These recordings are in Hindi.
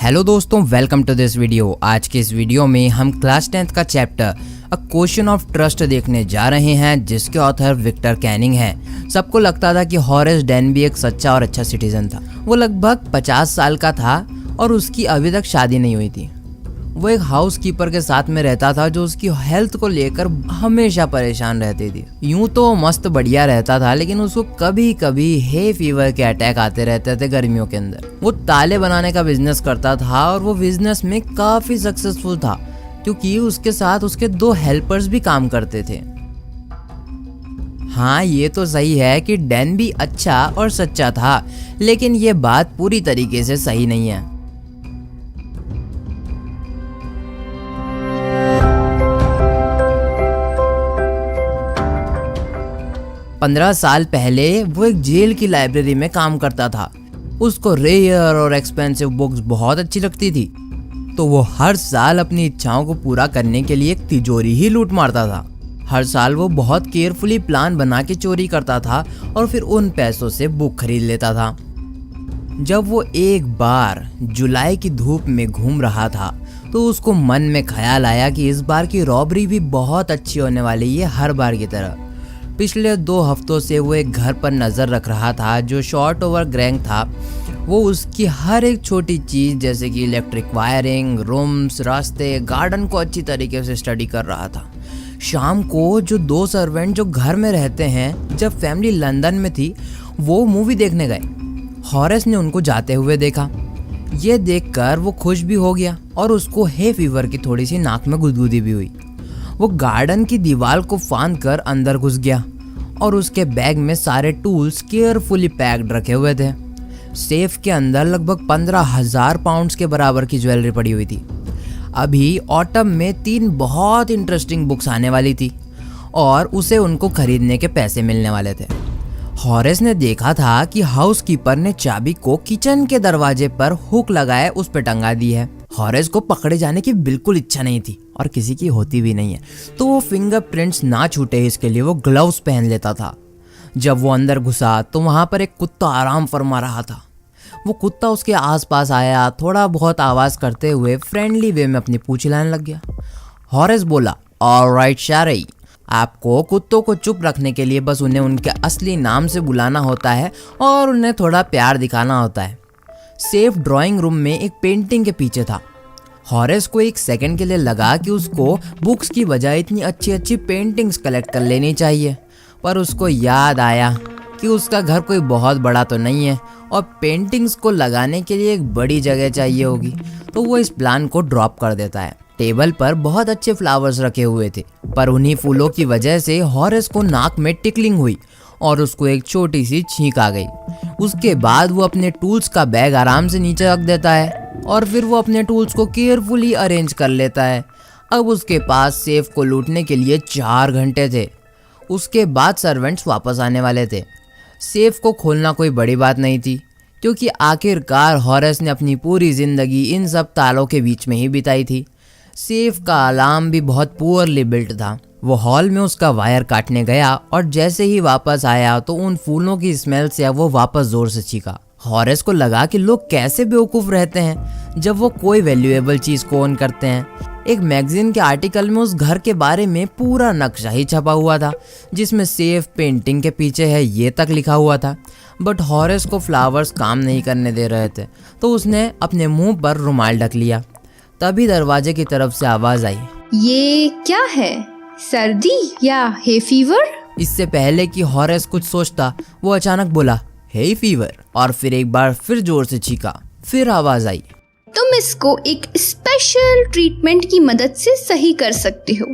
हेलो दोस्तों, वेलकम टू दिस वीडियो। आज के इस वीडियो में हम क्लास 10th का chapter a question of trust देखने जा रहे हैं, जिसके ऑथर विक्टर कैनिंग हैं। सबको लगता था कि हॉरेस डेनबी एक सच्चा और अच्छा सिटीजन था। वो लगभग 50 साल का था और उसकी अभी तक शादी नहीं हुई थी। वो एक हाउस कीपर के साथ में रहता था जो उसकी हेल्थ को लेकर हमेशा परेशान रहती थी। यूं तो मस्त बढ़िया रहता था, लेकिन उसको कभी कभी हे फीवर के अटैक आते रहते थे गर्मियों के अंदर। वो ताले बनाने का बिजनेस करता था और वो बिजनेस में काफी सक्सेसफुल था, क्योंकि उसके साथ उसके 2 हेल्पर्स भी काम करते थे। हाँ, ये तो सही है कि डैन भी अच्छा और सच्चा था, लेकिन ये बात पूरी तरीके से सही नहीं है। 15 साल पहले वो एक जेल की लाइब्रेरी में काम करता था। उसको रेयर और एक्सपेंसिव बुक्स बहुत अच्छी लगती थी, तो वो हर साल अपनी इच्छाओं को पूरा करने के लिए एक तिजोरी ही लूट मारता था। हर साल वो बहुत केयरफुली प्लान बना के चोरी करता था और फिर उन पैसों से बुक खरीद लेता था। जब वो एक बार जुलाई की धूप में घूम रहा था, तो उसको मन में ख्याल आया कि इस बार की रॉबरी भी बहुत अच्छी होने वाली है, हर बार की तरह। पिछले 2 हफ्तों से वो एक घर पर नज़र रख रहा था जो शॉर्ट ओवर ग्रैंक था। वो उसकी हर एक छोटी चीज़ जैसे कि इलेक्ट्रिक वायरिंग, रूम्स, रास्ते, गार्डन को अच्छी तरीके से स्टडी कर रहा था। शाम को जो 2 सर्वेंट जो घर में रहते हैं, जब फैमिली लंदन में थी, वो मूवी देखने गए। हॉरेस ने उनको जाते हुए देखा। ये देखकर वो खुश भी हो गया और उसको हे फीवर की थोड़ी सी नाक में गुदगुदी भी हुई। वो गार्डन की दीवार को फांद कर अंदर घुस गया और उसके बैग में सारे टूल्स केयरफुली पैक्ड रखे हुए थे। सेफ के अंदर लगभग 15,000 पाउंड्स के बराबर की ज्वेलरी पड़ी हुई थी। अभी ऑटम में 3 बहुत इंटरेस्टिंग बुक्स आने वाली थी और उसे उनको खरीदने के पैसे मिलने वाले थे। हॉरेस ने देखा था कि हाउसकीपर ने चाबी को किचन के दरवाजे पर हुक लगाए उस पर टंगा दी है। हॉरेस को पकड़े जाने की बिल्कुल इच्छा नहीं थी और किसी की होती भी नहीं है, तो वो फिंगरप्रिंट्स ना छूटे इसके लिए वो ग्लव्स पहन लेता था। जब वो अंदर घुसा तो वहां पर एक कुत्ता आराम फरमा रहा था। वो कुत्ता उसके आसपास आया, थोड़ा बहुत आवाज करते हुए फ्रेंडली वे में अपनी पूंछ हिलाने लग गया। हॉरेस बोला, ऑलराइट शारई, आपको कुत्तों को चुप रखने के लिए बस उन्हें उनके असली नाम से बुलाना होता है और उन्हें थोड़ा प्यार दिखाना होता है। सेफ ड्राइंग रूम में एक पेंटिंग के पीछे था। हॉरेस को एक सेकंड के लिए लगा कि उसको बुक्स की बजाय इतनी अच्छी अच्छी पेंटिंग्स कलेक्ट कर लेनी चाहिए, पर उसको याद आया कि उसका घर कोई बहुत बड़ा तो नहीं है और पेंटिंग्स को लगाने के लिए एक बड़ी जगह चाहिए होगी, तो वो इस प्लान को ड्रॉप कर देता है। टेबल पर बहुत अच्छे फ्लावर्स रखे हुए थे, पर उन्हीं फूलों की वजह से हॉरेस को नाक में टिकलिंग हुई और उसको एक छोटी सी छींक आ गई। उसके बाद वो अपने टूल्स का बैग आराम से नीचे रख देता है और फिर वो अपने टूल्स को केयरफुली अरेंज कर लेता है। अब उसके पास सेफ को लूटने के लिए 4 घंटे थे। उसके बाद सर्वेंट्स वापस आने वाले थे। सेफ को खोलना कोई बड़ी बात नहीं थी, क्योंकि आखिरकार हॉरेस ने अपनी पूरी जिंदगी इन सब तालों के बीच में ही बिताई थी। सेफ का अलार्म भी बहुत पुअरली बिल्ट था। वो हॉल में उसका वायर काटने गया और जैसे ही वापस आया तो उन फूलों की स्मेल से वो वापस जोर से चीखा। हॉरेस को लगा कि लोग कैसे बेवकूफ़ रहते हैं जब वो कोई वैल्यूएबल चीज़ को ओन करते हैं। एक मैगजीन के आर्टिकल में उस घर के बारे में पूरा नक्शा ही छपा हुआ था, जिसमें सेफ पेंटिंग के पीछे है ये तक लिखा हुआ था। बट हॉरेस को फ्लावर्स काम नहीं करने दे रहे थे, तो उसने अपने मुंह पर रुमाल ढक लिया। तभी दरवाजे की तरफ से आवाज आई, ये क्या है, सर्दी या हे फीवर? इससे पहले कि हॉरेस कुछ सोचता, वो अचानक बोला, हे फीवर, और फिर एक बार फिर जोर से चीखा। फिर आवाज आई, तुम इसको एक स्पेशल ट्रीटमेंट की मदद से सही कर सकते हो,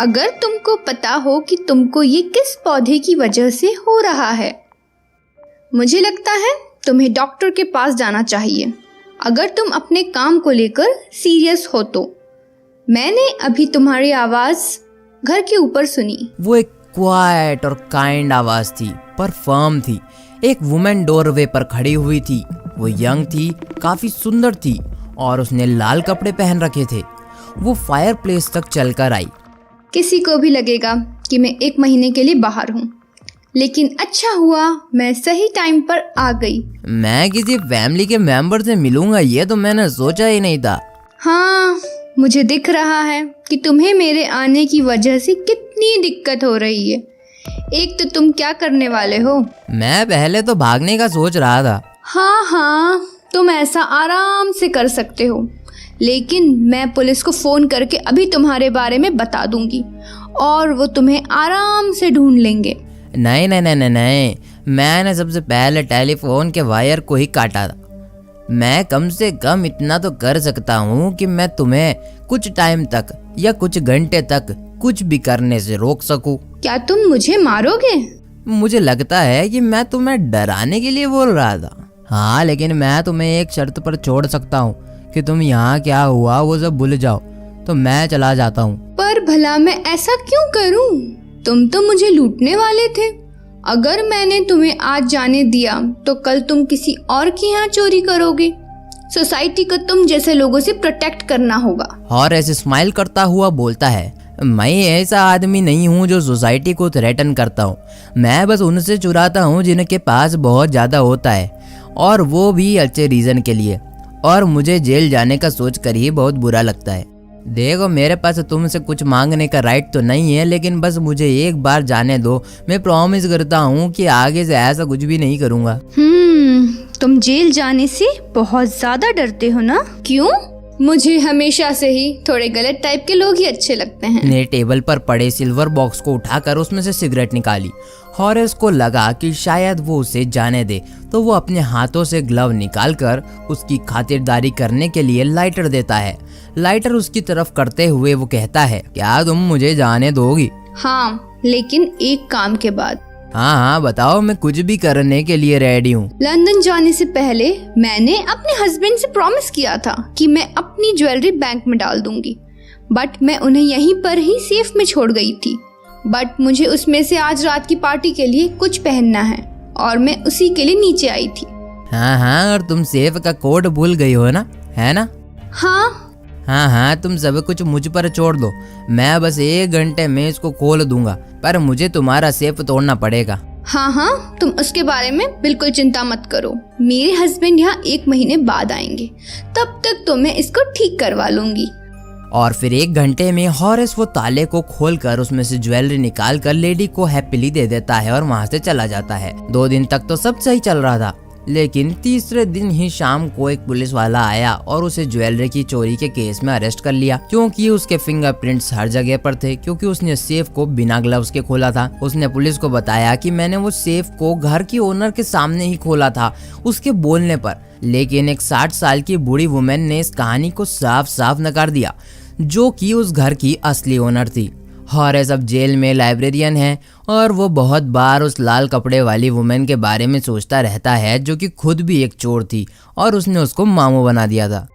अगर तुमको पता हो कि तुमको ये किस पौधे की वजह से हो रहा है। मुझे लगता है तुम्हें डॉक्टर के पास जाना चाहिए, अगर तुम अपने काम को लेकर सीरियस हो तो। मैंने अभी तुम्हारी आवाज घर के ऊपर सुनी। वो एक क्वाइट और काइंड आवाज थी, पर फर्म थी। एक वुमेन डोरवे पर खड़ी हुई थी। वो यंग थी, काफी सुंदर थी और उसने लाल कपड़े पहन रखे थे। वो फायर प्लेस तक चलकर आई। किसी को भी लगेगा कि मैं 1 महीने के लिए बाहर हूँ, लेकिन अच्छा हुआ मैं सही टाइम पर आ गई। मैं किसी फैमिली के मेंबर से मिलूंगा ये तो मैंने सोचा ही नहीं था। हाँ, मुझे दिख रहा है कि तुम्हें मेरे आने की वजह से कितनी दिक्कत हो रही है। एक तो तुम क्या करने वाले हो? मैं पहले तो भागने का सोच रहा था। हाँ, तुम ऐसा आराम से कर सकते हो, लेकिन मैं पुलिस को फ़ोन करके अभी तुम्हारे बारे में बता दूंगी और वो तुम्हें आराम से ढूंढ लेंगे। नहीं नहीं नहीं नहीं नहीं, मैंने सबसे पहले टेलीफोन के वायर को ही काटा था। मैं कम से कम इतना तो कर सकता हूँ कि मैं तुम्हें कुछ टाइम तक या कुछ घंटे तक कुछ भी करने से रोक सकूं। क्या तुम मुझे मारोगे? मुझे लगता है कि मैं तुम्हें डराने के लिए बोल रहा था। हाँ, लेकिन मैं तुम्हें एक शर्त पर छोड़ सकता हूँ कि तुम यहाँ क्या हुआ वो सब भूल जाओ, तो मैं चला जाता हूँ। पर भला मैं ऐसा क्यों करूँ? तुम तो मुझे लूटने वाले थे। अगर मैंने तुम्हें आज जाने दिया तो कल तुम किसी और के यहाँ चोरी करोगे। सोसाइटी को तुम जैसे लोगों से प्रोटेक्ट करना होगा। और ऐसे स्माइल करता हुआ बोलता है, मैं ऐसा आदमी नहीं हूँ जो सोसाइटी को थ्रेटन करता हूँ। मैं बस उनसे चुराता हूँ जिनके पास बहुत ज़्यादा होता है, और वो भी अच्छे रीज़न के लिए। और मुझे जेल जाने का सोच कर ही बहुत बुरा लगता है। देखो, मेरे पास तुमसे कुछ मांगने का राइट तो नहीं है, लेकिन बस मुझे एक बार जाने दो। मैं प्रॉमिस करता हूँ कि आगे से ऐसा कुछ भी नहीं करूँगा। तुम जेल जाने से बहुत ज्यादा डरते हो ना? क्यों? मुझे हमेशा से ही थोड़े गलत टाइप के लोग ही अच्छे लगते हैं। ने टेबल पर पड़े सिल्वर बॉक्स को उठाकर उसमें से सिगरेट निकाली। हॉरेस को लगा कि शायद वो उसे जाने दे, तो वो अपने हाथों से ग्लव निकालकर उसकी खातिरदारी करने के लिए लाइटर देता है। लाइटर उसकी तरफ करते हुए वो कहता है, क्या तुम मुझे जाने दोगी? हाँ, लेकिन एक काम के बाद। हाँ हाँ बताओ, मैं कुछ भी करने के लिए रेडी हूँ। लंदन जाने से पहले मैंने अपने हस्बैंड से प्रॉमिस किया था कि मैं अपनी ज्वेलरी बैंक में डाल दूंगी, बट मैं उन्हें यहीं पर ही सेफ में छोड़ गई थी। बट मुझे उसमें से आज रात की पार्टी के लिए कुछ पहनना है और मैं उसी के लिए नीचे आई थी। हाँ हाँ, और तुम सेफ का कोड भूल गई हो ना, है ना? हाँ हाँ, तुम सब कुछ मुझ पर छोड़ दो। मैं बस 1 घंटे में इसको खोल दूंगा, पर मुझे तुम्हारा सेफ तोड़ना पड़ेगा। हाँ, तुम उसके बारे में बिल्कुल चिंता मत करो। मेरे हस्बैंड यहाँ 1 महीने बाद आएंगे, तब तक तो मैं इसको ठीक करवा लूंगी। और फिर 1 घंटे में हॉरेस वो ताले को खोलकर उसमें से ज्वेलरी निकाल कर लेडी को हैप्पीली दे देता है और वहाँ से चला जाता है। 2 दिन तक तो सब सही चल रहा था, लेकिन तीसरे दिन ही शाम को एक पुलिस वाला आया और उसे ज्वेलरी की चोरी के केस में अरेस्ट कर लिया, क्योंकि उसके फिंगरप्रिंट्स हर जगह पर थे, क्योंकि उसने सेफ को बिना ग्लव्स के खोला था। उसने पुलिस को बताया कि मैंने वो सेफ को घर की ओनर के सामने ही खोला था, उसके बोलने पर। लेकिन एक 60 साल की बूढ़ी वुमेन ने इस कहानी को साफ साफ नकार दिया, जो कि उस घर की असली ओनर थी। हॉरेस अब जेल में लाइब्रेरियन है और वो बहुत बार उस लाल कपड़े वाली वुमेन के बारे में सोचता रहता है, जो कि खुद भी एक चोर थी और उसने उसको मामू बना दिया था।